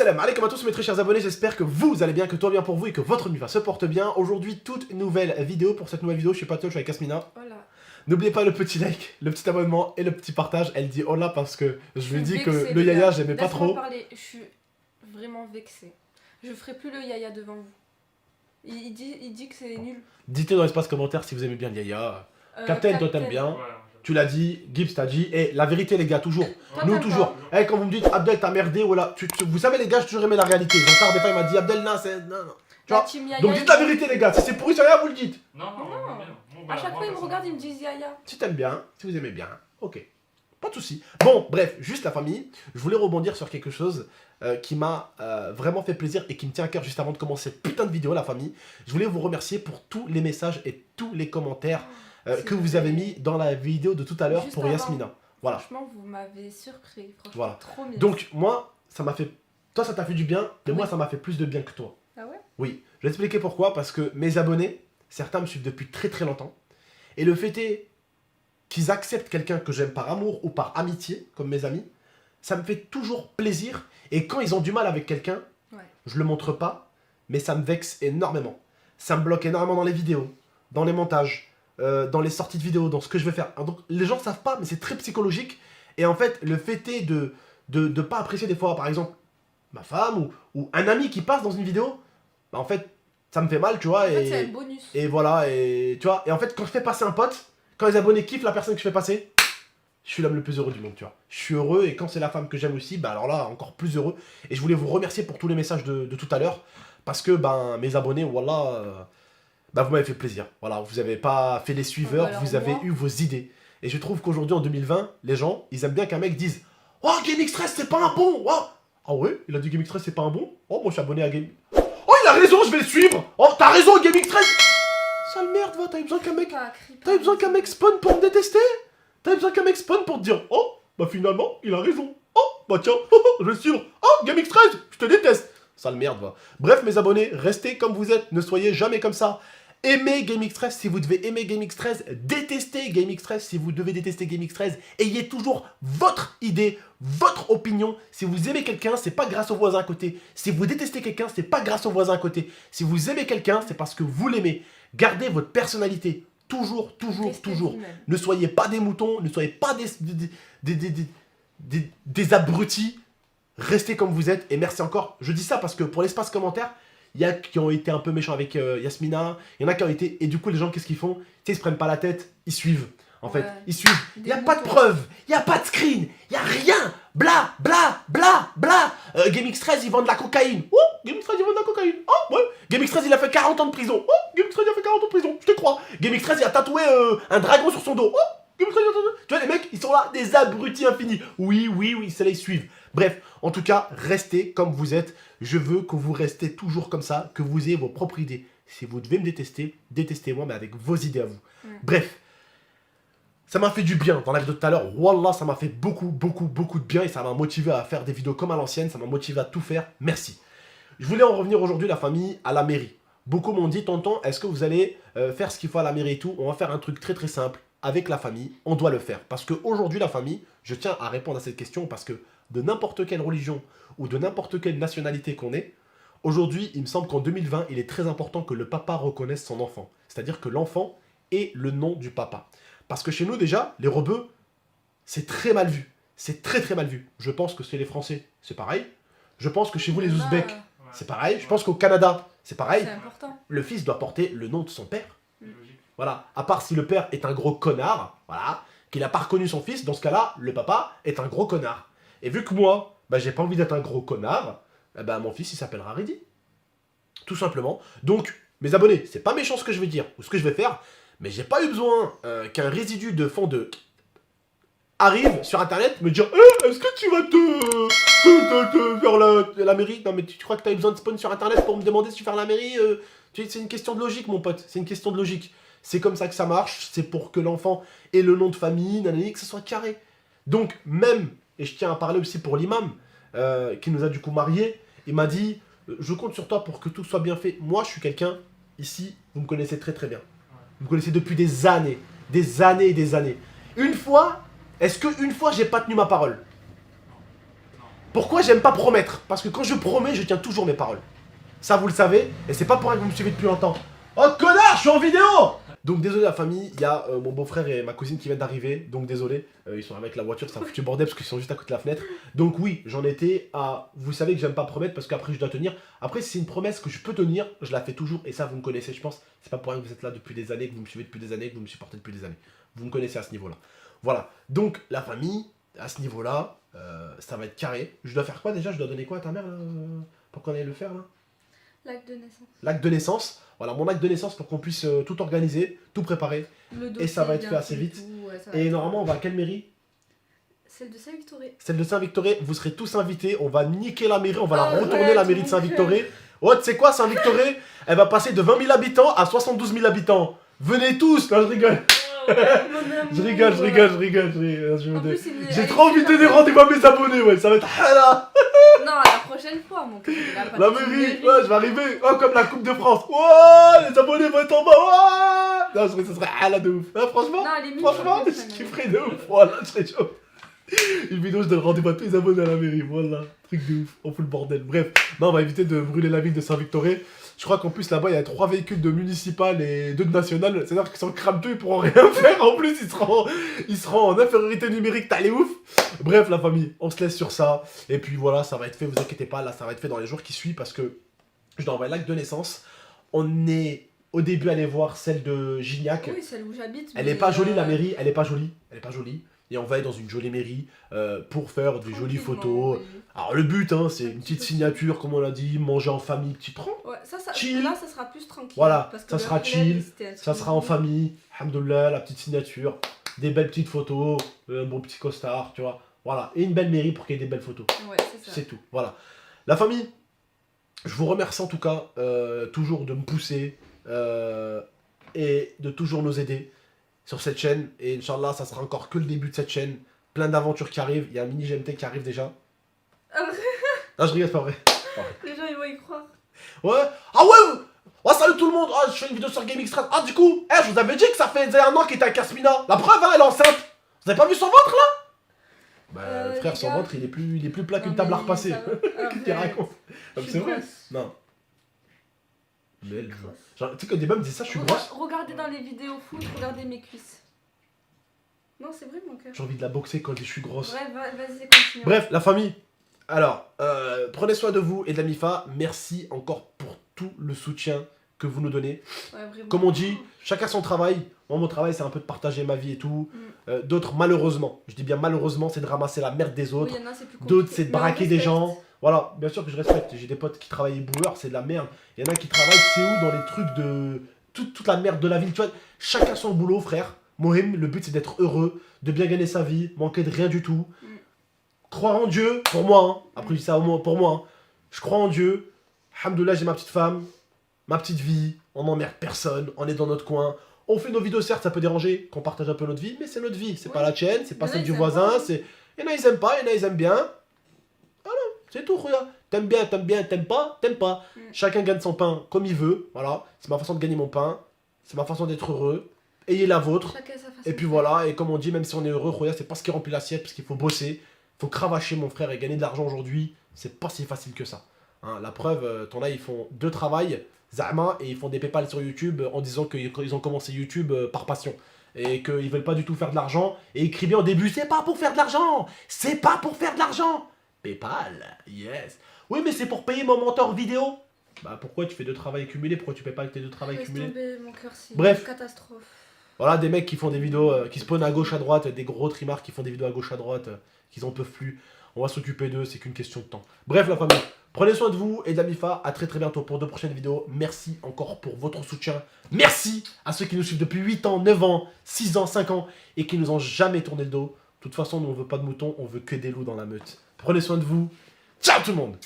Salam alaikum à tous mes très chers abonnés, j'espère que vous allez bien, que tout va bien pour vous et que votre nuit se porte bien. Aujourd'hui, toute nouvelle vidéo. Pour cette nouvelle vidéo, je suis pas tout, je suis avec Yasmina. Voilà. N'oubliez pas le petit like, le petit abonnement et le petit partage. Elle dit hola parce que je lui ai dit que Vexée, le les yaya gars. j'aimais pas Laisse-moi trop. parler, je suis vraiment vexée. Je ferai plus le yaya devant vous. Il dit que c'est nul. Dites-le dans l'espace commentaire si vous aimez bien le yaya. Captain, toi t'aimes bien. Ouais, Tu l'as dit, Gibbs t'a dit. Et la vérité les gars, toujours. Toi, Nous t'aimes toujours. Eh, quand vous me dites Abdel t'as merdé, voilà. Vous savez les gars, j'ai toujours aimé la réalité. J'entends des fois il m'a dit Abdel non, c'est... Non, non. Tu La vois. team yaya, Donc dites la vérité les gars, si c'est pourri sur rien, vous le dites. Non, Non. non, bien. Bon, À chaque fois, il me regarde, il me dit yaya. Si t'aimes bien, si vous aimez bien, ok. Pas de soucis. Bon, bref, juste la famille, je voulais rebondir sur quelque chose qui m'a vraiment fait plaisir et qui me tient à cœur juste avant de commencer cette putain de vidéo, la famille. Je voulais vous remercier pour tous les messages et tous les commentaires que vous avez mis dans la vidéo de tout à l'heure Juste pour avant. Yasmina. Voilà. Franchement, vous m'avez surpris. Franchement, Voilà. trop bien. Donc, moi, ça m'a fait... Toi, ça t'a fait du bien, mais Oui. moi, ça m'a fait plus de bien que toi. Ah ouais? Oui, je vais expliquer pourquoi, parce que mes abonnés, certains me suivent depuis très très longtemps, et le fait est qu'ils acceptent quelqu'un que j'aime par amour ou par amitié, comme mes amis, ça me fait toujours plaisir, et quand ils ont du mal avec quelqu'un, Ouais. je le montre pas, mais ça me vexe énormément. Ça me bloque énormément dans les vidéos, dans les montages, dans les sorties de vidéos, dans ce que je vais faire. Donc les gens savent pas, mais c'est très psychologique, et en fait, le fait est de pas apprécier des fois, par exemple, ma femme ou un ami qui passe dans une vidéo, bah en fait, ça me fait mal, tu vois, En fait, c'est un bonus. et voilà, et tu vois, et en fait, quand je fais passer un pote, quand les abonnés kiffent la personne que je fais passer, je suis l'homme le plus heureux du monde, tu vois. Je suis heureux, et quand c'est la femme que j'aime aussi, bah alors là, encore plus heureux. Et je voulais vous remercier pour tous les messages de tout à l'heure, parce que, ben, mes abonnés, voilà, bah vous m'avez fait plaisir. Voilà, vous avez pas fait les suiveurs, Alors vous avez moi- eu vos idées. Et je trouve qu'aujourd'hui, en 2020, les gens, ils aiment bien qu'un mec dise « Oh, GameXtress, c'est pas un bon oh !» Ah ouais, il a dit GameXtress, c'est pas un bon. Oh, moi, je suis abonné à Game... Oh, il a raison, je vais le suivre. Oh, t'as raison, GameXtress. Sale merde, va, t'as eu besoin qu'un mec... T'as eu besoin qu'un mec spawn pour me détester. T'as eu besoin qu'un mec spawn pour te dire « Oh, bah finalement, il a raison. Oh, bah tiens, je vais le suivre. Oh, GameXtress, je te déteste. » Sale merde, va. Bref, mes abonnés, restez comme vous êtes. Ne soyez jamais comme ça. Aimez GameXtress si vous devez aimer GameXtress, détestez GameXtress si vous devez détester GameXtress, ayez toujours votre idée, votre opinion. Si vous aimez quelqu'un, c'est pas grâce au voisin à côté. Si vous détestez quelqu'un, c'est pas grâce au voisin à côté. Si vous aimez quelqu'un, c'est parce que vous l'aimez. Gardez votre personnalité, toujours, toujours, Restez toujours. vous-même. Ne soyez pas des moutons, ne soyez pas des abrutis. Restez comme vous êtes et merci encore. Je dis ça parce que pour l'espace commentaire, il y a qui ont été un peu méchants avec Yasmina, il y en a qui ont été... Et du coup, les gens, qu'est-ce qu'ils font? Tu sais, ils se prennent pas la tête, ils suivent. En fait, Ouais. ils suivent. Il Des n'y a pas de moutons. preuves, il n'y a pas de screen, il n'y a rien. Bla, bla, bla, bla. GameX13, ils vendent de la cocaïne. Oh, GameX13, ils vendent de la cocaïne. Oh, ouais. GameX13, il a fait 40 ans de prison. Oh, GameX13, il a fait 40 ans de prison. Je te crois. GameX13, il a tatoué un dragon sur son dos. Oh, GameX13, il a tatoué... Tu vois, les mecs, ils sont là, des abrutis infinis. Oui, oui, oui, c'est là, ils suivent. Bref, en tout cas, restez comme vous êtes. Je veux que vous restez toujours comme ça, que vous ayez vos propres idées. Si vous devez me détester, détestez-moi, mais avec vos idées à vous. Bref, ça m'a fait du bien dans la vidéo de tout à l'heure. Wallah, ça m'a fait beaucoup, beaucoup, beaucoup de bien et ça m'a motivé à faire des vidéos comme à l'ancienne. Ça m'a motivé à tout faire. Merci. Je voulais en revenir aujourd'hui, la famille, à la mairie. Beaucoup m'ont dit, tonton, est-ce que vous allez faire ce qu'il faut à la mairie et tout? On va faire un truc très très simple avec la famille. On doit le faire. Parce qu'aujourd'hui, la famille, je tiens à répondre à cette question parce que de n'importe quelle religion ou de n'importe quelle nationalité qu'on est, aujourd'hui, il me semble qu'en 2020, il est très important que le papa reconnaisse son enfant. C'est-à-dire que l'enfant ait le nom du papa. Parce que chez nous, déjà, les rebeux, c'est très mal vu. C'est très très mal vu. Je pense que chez les Français, c'est pareil. Je pense que chez vous, les Là, Ouzbeks, c'est pareil. Je pense qu'au Canada, c'est pareil. C'est important. Le fils doit porter le nom de son père. Logique. Voilà. À part si le père est un gros connard, voilà, qu'il n'a pas reconnu son fils, dans ce cas-là, le papa est un gros connard. Et vu que moi, bah, j'ai pas envie d'être un gros connard, bah, mon fils, il s'appellera Reddy. Tout simplement. Donc, mes abonnés, c'est pas méchant ce que je vais dire, ou ce que je vais faire, mais j'ai pas eu besoin qu'un résidu de fond de... arrive sur internet me dire est-ce que tu vas te faire la mairie? Non mais tu crois que t'as eu besoin de spawn sur internet pour me demander si tu veux faire la mairie c'est une question de logique mon pote, c'est une question de logique. C'est comme ça que ça marche, c'est pour que l'enfant ait le nom de famille, nanani, que ce soit carré. Donc même, et je tiens à parler aussi pour l'imam, qui nous a du coup mariés, il m'a dit je compte sur toi pour que tout soit bien fait. Moi je suis quelqu'un, ici, vous me connaissez très très bien. Vous me connaissez depuis des années et des années. Une fois, est-ce qu'une fois j'ai pas tenu ma parole? Pourquoi j'aime pas promettre? Parce que quand je promets, je tiens toujours mes paroles. Ça, vous le savez, et c'est pas pour rien que vous me suivez depuis longtemps. Oh connard, je suis en vidéo! Donc désolé la famille, il y a mon beau-frère et ma cousine qui viennent d'arriver, donc désolé, ils sont avec la voiture, c'est un foutu bordel parce qu'ils sont juste à côté de la fenêtre. Donc oui, j'en étais à... Vous savez que j'aime pas promettre parce qu'après je dois tenir. Après si c'est une promesse que je peux tenir, je la fais toujours, et ça vous me connaissez je pense. C'est pas pour rien que vous êtes là depuis des années, que vous me suivez depuis des années, que vous me supportez depuis des années. Vous me connaissez à ce niveau-là. Voilà, donc la famille, à ce niveau-là, ça va être carré. Je dois faire quoi déjà? Je dois donner quoi à ta mère là, pour qu'on aille le faire là? L'acte de naissance. L'acte de naissance, voilà mon acte de naissance pour qu'on puisse tout organiser, tout préparer. Et ça va être fait assez vite. Et normalement on va à quelle mairie? Celle de Saint-Victoré. Celle de Saint-Victoré, vous serez tous invités, on va niquer la mairie, on va la retourner ouais, la mairie de Saint-Victoré. Oh tu sais quoi Saint-Victoré, elle va passer de 20 000 habitants à 72 000 habitants. Venez tous, non je rigole. Je rigole. J'ai trop envie de donner rendez-vous à mes abonnés, ouais, ça va être... Non, la prochaine fois, mon cœur. La mairie, ouais, je vais arriver, oh, comme la Coupe de France. Oh, les abonnés vont être en bas. Oh non, ça serait la de ouf. Hein, franchement, non, franchement, je kifferais de ouf. Voilà, je serais chaud. Une vidéo, je donne rendez-vous à tous les abonnés à la mairie. Voilà, truc de ouf. On fout le bordel. Bref, non, on va éviter de brûler la ville de Saint-Victoré. Je crois qu'en plus là-bas il y a 3 véhicules de municipal et 2 de national. C'est-à-dire qu'ils sont crameux, ils pourront rien faire. En plus, ils seront en infériorité numérique. T'as les ouf. Bref, la famille, on se laisse sur ça. Et puis voilà, ça va être fait, vous inquiétez pas. Là, ça va être fait dans les jours qui suivent parce que je dois envoyer l'acte de naissance. On est au début allé voir celle de Gignac. Oui, celle où j'habite. Elle est pas jolie, la mairie. Elle est pas jolie. Elle est pas jolie. Et on va aller dans une jolie mairie pour faire des jolies photos. Oui. Alors le but, hein, c'est une petite signature, comme on l'a dit, manger en famille, petit tronc. Ouais, chill. Là, ça sera plus tranquille. Voilà, parce que ça sera chill, ça sera en famille. Alhamdoulilah, la petite signature, des belles petites photos, un bon petit costard, tu vois. Voilà, et une belle mairie pour qu'il y ait des belles photos. Ouais, c'est ça. C'est tout, voilà. La famille, je vous remercie en tout cas, toujours de me pousser et de toujours nous aider sur cette chaîne. Et Inch'Allah, ça sera encore que le début de cette chaîne. Plein d'aventures qui arrivent. Il y a un mini GMT qui arrive déjà. Non, je rigole, c'est pas vrai. Les gens, ils vont y croire. Ouais. Ah ouais. Oh, salut tout le monde. Oh, je fais une vidéo sur GameX13. Ah, du coup, je vous avais dit que ça faisait 1 an qu'il était avec Asmina. La preuve, hein, elle est enceinte. Vous avez pas vu son ventre, là? Bah, frère, son ventre, il est plus plat qu'une table à repasser. Qu'est-ce qu'il raconte? C'est vrai. Non. Mais elle, genre, tu sais que des meufs disent ça, je suis grosse. Regardez dans les vidéos foot, regardez mes cuisses. Non, c'est vrai, mon cœur. J'ai envie de la boxer quand je dis je suis grosse. Ouais, vas-y, continue. Bref, la famille. Alors, prenez soin de vous et de la MIFA. Merci encore pour tout le soutien que vous nous donnez. Ouais, vraiment. Comme on dit, chacun son travail. Moi, mon travail, c'est un peu de partager ma vie et tout. D'autres, malheureusement, je dis bien malheureusement, c'est de ramasser la merde des autres. Oui, d'autres, c'est de braquer des gens. Voilà, bien sûr que je respecte. J'ai des potes qui travaillent boueurs, c'est de la merde. Il y en a qui travaillent, c'est où, dans les trucs de... Toute la merde de la ville, tu vois. Chacun son boulot, frère. Mohim, le but, c'est d'être heureux, de bien gagner sa vie, manquer de rien du tout. Croire en Dieu, pour moi, hein. Après, je dis ça pour moi. Hein. Je crois en Dieu. Alhamdoulilah, j'ai ma petite femme, ma petite vie. On n'emmerde personne, on est dans notre coin. On fait nos vidéos, certes, ça peut déranger, qu'on partage un peu notre vie, mais c'est notre vie. C'est pas la tienne, c'est pas celle du voisin. Il y en a, ils aiment pas, il y en a, ils aiment bien. Voilà, c'est tout, regarde. T'aimes bien, t'aimes pas, t'aimes pas. Chacun gagne son pain comme il veut. Voilà, c'est ma façon de gagner mon pain. C'est ma façon d'être heureux. Ayez la vôtre. Et puis voilà, et comme on dit, même si on est heureux, regarde, c'est pas ce qui remplit l'assiette, parce qu'il faut bosser. Faut cravacher, mon frère, et gagner de l'argent aujourd'hui. C'est pas si facile que ça. Hein, la preuve, t'en as, ils font 2 travails, Zama, et ils font des Paypal sur YouTube en disant qu'ils ont commencé YouTube par passion. Et qu'ils veulent pas du tout faire de l'argent. Et ils crient bien au début, c'est pas pour faire de l'argent. C'est pas pour faire de l'argent. Paypal, yes. Oui, mais c'est pour payer mon monteur vidéo. Bah pourquoi tu fais 2 travails cumulés? Pourquoi tu payes pas avec tes 2 travails cumulés? Mon cœur, c'est bref, une catastrophe. Voilà, des mecs qui font des vidéos, qui spawnent à gauche à droite, des gros trimards qui font des vidéos à gauche à droite, qu'ils en peuvent plus. On va s'occuper d'eux, c'est qu'une question de temps. Bref, la famille, prenez soin de vous et de la MIFA. À très bientôt pour 2 prochaines vidéos. Merci encore pour votre soutien. Merci à ceux qui nous suivent depuis 8 ans, 9 ans, 6 ans, 5 ans et qui nous ont jamais tourné le dos. De toute façon, nous on veut pas de moutons, on veut que des loups dans la meute. Prenez soin de vous. Ciao tout le monde!